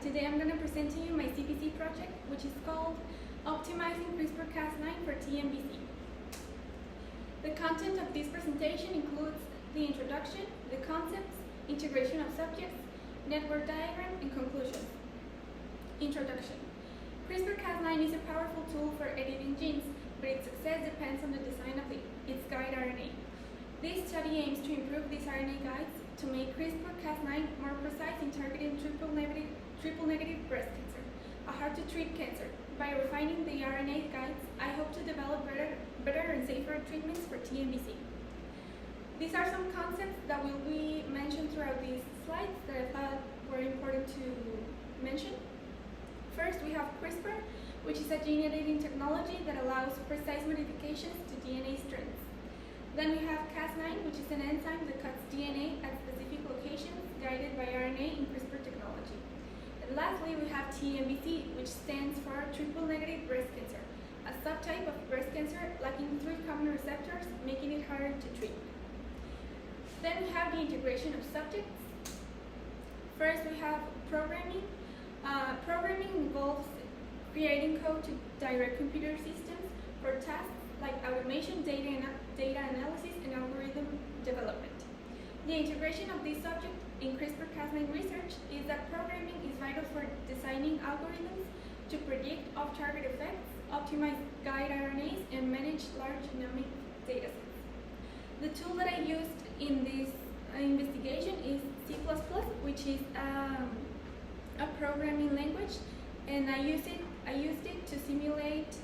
today I'm going to present to you my CPC project, which is called Optimizing CRISPR-Cas9 for TNBC. The content of this presentation includes the introduction, the concepts, integration of subjects, network diagram, and conclusions. Introduction. CRISPR-Cas9 is a powerful tool for editing genes, but its success depends on the design of its guide RNA. This study aims to improve these RNA guides to make CRISPR-Cas9 more precise in targeting triple-negative breast cancer, a hard-to-treat cancer. By refining the RNA guides, I hope to develop better and safer treatments for TNBC. These are some concepts that will be mentioned throughout these slides that I thought were important to mention. First, we have CRISPR, which is a gene editing technology that allows precise modifications to DNA strands. Then we have Cas9, which is an enzyme that cuts DNA at specific locations guided by RNA in CRISPR technology. And lastly, we have TNBC, which stands for triple-negative breast cancer, a subtype of breast cancer lacking 3 common receptors, making it harder to treat. Then we have the integration of subjects. First, we have programming. Programming involves creating code to direct computer systems for tasks like automation, data analysis, and algorithm development. The integration of this subject in CRISPR-Cas9 research is that programming is vital for designing algorithms to predict off-target effects, optimize guide RNAs, and manage large genomic datasets. The tool that I used in this investigation is C++, which is a programming language, and I used it to simulate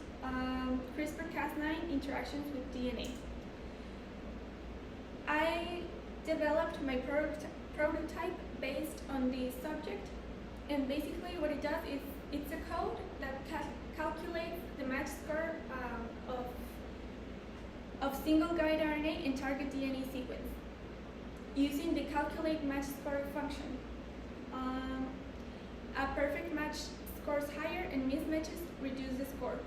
CRISPR-Cas9 interactions with DNA. I developed my prototype based on the subject, and basically what it does is it's a code that calculates the match score of single guide RNA and target DNA sequence using the calculate match score function. A perfect match scores higher and mismatches reduce the score.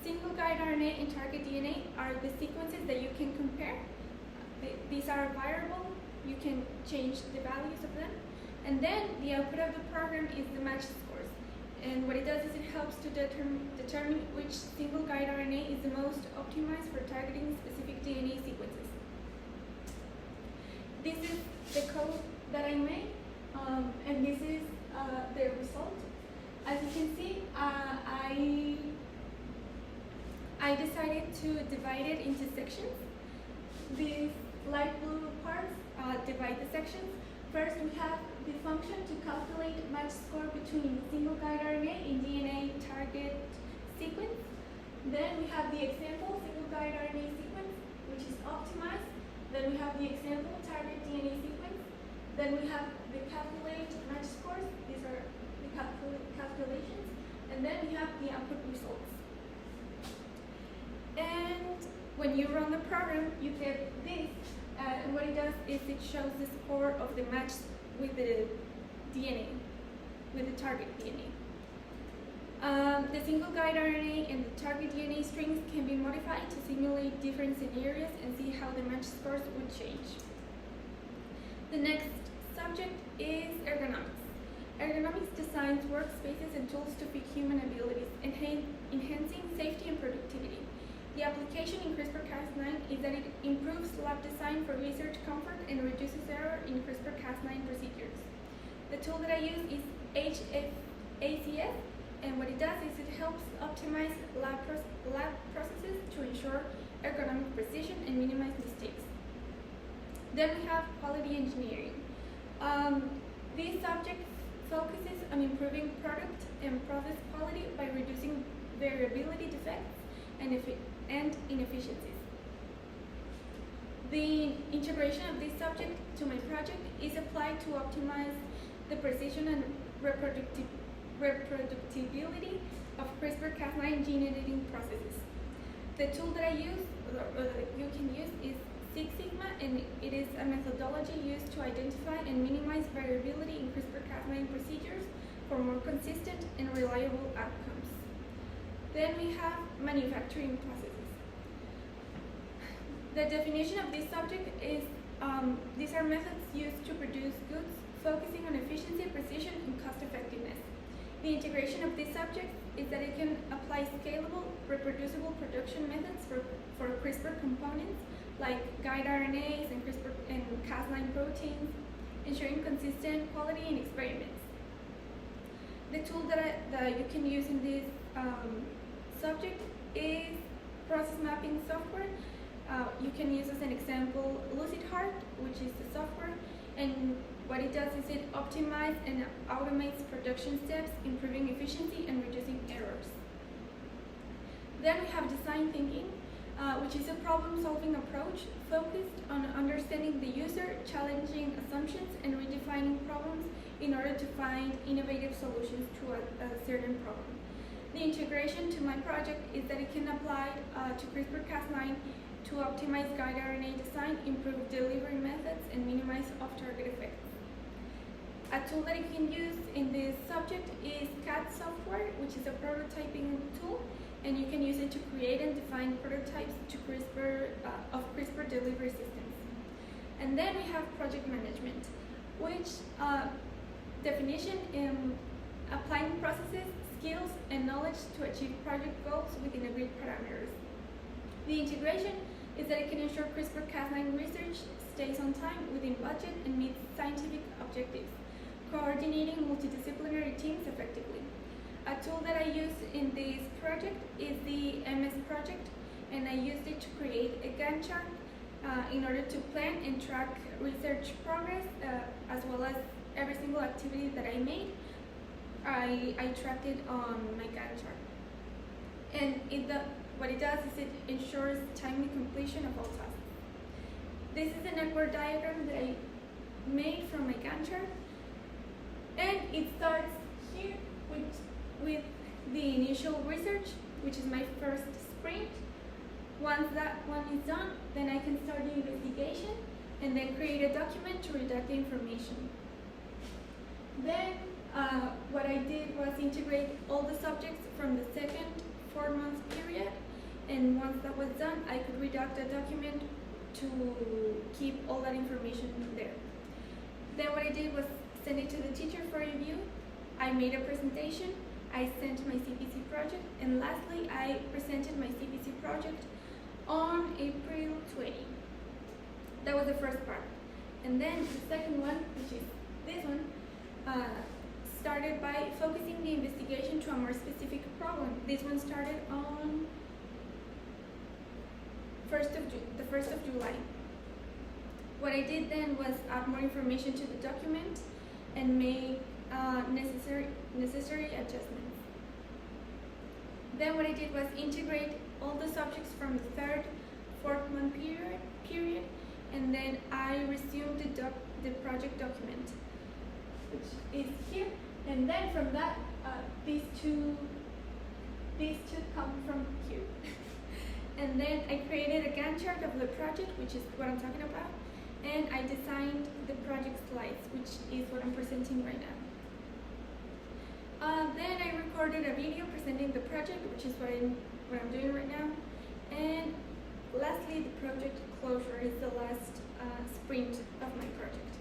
Single guide RNA and target DNA are the sequences that you can compare. These are variable, you can change the values of them, and then the output of the program is the match scores. And what it does is it helps to determine which single guide RNA is the most optimized for targeting specific DNA sequences. This is the code that I made, and this is the result. As you can see, I decided to divide it into sections. These light blue parts divide the sections. First, we have the function to calculate match score between single guide RNA and DNA target sequence. Then we have the example single guide RNA sequence, which is optimized. Then we have the example target DNA sequence. Then we have the calculate match scores. These are the calculations. And then we have the output results. And when you run the program, you get this. And what it does is it shows the score of the match with the DNA, with the target DNA. The single guide RNA and the target DNA strings can be modified to simulate different scenarios and see how the match scores would change. The next subject is ergonomics. Ergonomics designs workspaces and tools to fit human abilities, enhancing safety and productivity. The application in CRISPR-Cas9 is that it improves lab design for research comfort and reduces error in CRISPR-Cas9 procedures. The tool that I use is HFACS, and what it does is it helps optimize lab processes to ensure ergonomic precision and minimize mistakes. Then we have quality engineering. This subject focuses on improving product and process quality by reducing variability defects and inefficiencies. The integration of this subject to my project is applied to optimize the precision and reproducibility of CRISPR-Cas9 gene editing processes. The tool that I use, or that you can use, is Six Sigma, and it is a methodology used to identify and minimize variability in CRISPR-Cas9 procedures for more consistent and reliable outcomes. Then we have manufacturing processes. The definition of this subject is these are methods used to produce goods focusing on efficiency, precision, and cost effectiveness. subjects is that it can apply scalable, reproducible production methods for CRISPR components like guide RNAs and CRISPR and Cas9 proteins, ensuring consistent quality in experiments. The tool that you can use in this subject is process mapping software. You can use as an example LucidHeart, which is the software, and what it does is it optimizes and automates production steps, improving efficiency and reducing errors. Then we have design thinking, which is a problem-solving approach focused on understanding the user, challenging assumptions, and redefining problems in order to find innovative solutions to a certain problem. The integration to my project is that it can apply to CRISPR-Cas9 to optimize guide RNA design, improve delivery methods, and minimize off-target effects. A tool that you can use in this subject is CAD software, which is a prototyping tool, and you can use it to create and define prototypes to of CRISPR delivery systems. And then we have project management, which definition in applying processes, skills, and knowledge to achieve project goals within agreed parameters. The integration is that it can ensure CRISPR-Cas9 research stays on time, within budget, and meets scientific objectives, coordinating multidisciplinary teams effectively. A tool that I use in this project is the MS project, and I used it to create a Gantt chart in order to plan and track research progress, as well as every single activity that I made. I tracked it on my Gantt chart. And what it does is it ensures timely completion of all tasks. This is a network diagram that I made from my Gantt chart, and it starts here with the initial research, which is my first sprint. Once that one is done, then I can start the investigation and then create a document to redact the information. Then what I did was integrate all the subjects from the second 4-month period, and once that was done, I could redact a document to keep all that information there. Then what I did was send it to the teacher for review. I made a presentation, I sent my CPC project, and lastly, I presented my CPC project on April 20. That was the first part. And then the second one, which is this one, started by focusing the investigation to a more specific problem. This one started on the 1st of July. What I did then was add more information to the document and make necessary adjustments. Then what I did was integrate all the subjects from the 3rd, 4th month period, and then I resumed the project document, which is here. And then from that, these two come from here. And then I created a Gantt chart of the project, which is what I'm talking about, and I designed the project slides, which is what I'm presenting right now. Then I recorded a video presenting the project, which is what I'm doing right now. And lastly, the project closure is the last sprint of my project.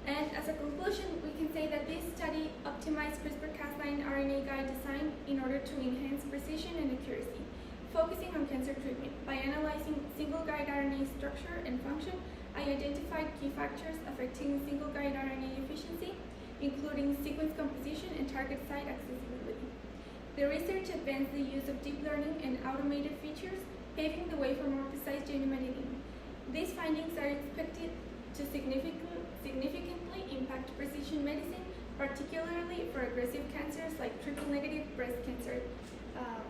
And as a conclusion, we can say that this study optimized CRISPR-Cas9 RNA guide design in order to enhance precision and accuracy, focusing on cancer treatment. By analyzing single guide RNA structure and function, I identified key factors affecting single guide RNA efficiency, including sequence composition and target site accessibility. The research advanced the use of deep learning and automated features, paving the way for more precise genome editing. These findings are expected to significantly impact precision medicine, particularly for aggressive cancers like triple-negative breast cancer,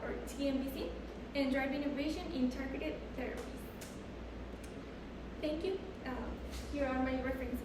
or TNBC, and drive innovation in targeted therapies. Thank you. Here are my references.